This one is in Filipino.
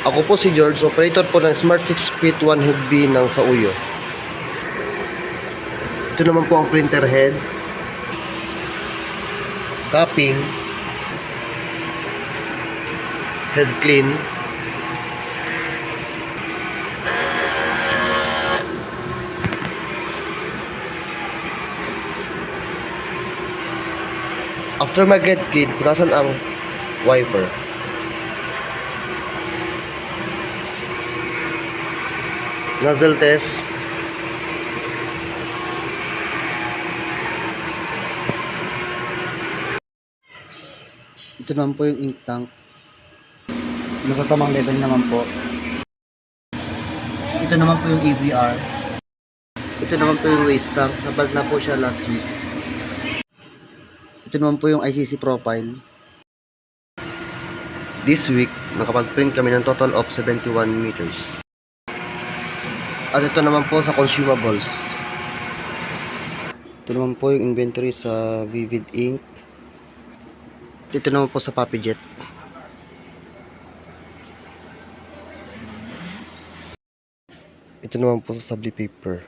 Ako po si George, operator po ng Smart 6 Feet 1 Head B ng Sauyo. Ito naman po ang printer head, capping, head clean, after mag-head clean, punasan ang wiper. Nozzle test. Ito naman po yung ink tank. Nasa tamang level naman po. Ito naman po yung EVR. Ito naman po yung waste tank. Nabal na po siya last week. Ito naman po yung ICC profile. This week, nakapag-print kami ng total of 71 meters. At ito naman po sa consumables. Ito naman po yung inventory sa Vivid Ink. Ito naman po sa PapiJet. Ito naman po sa Sabli Paper.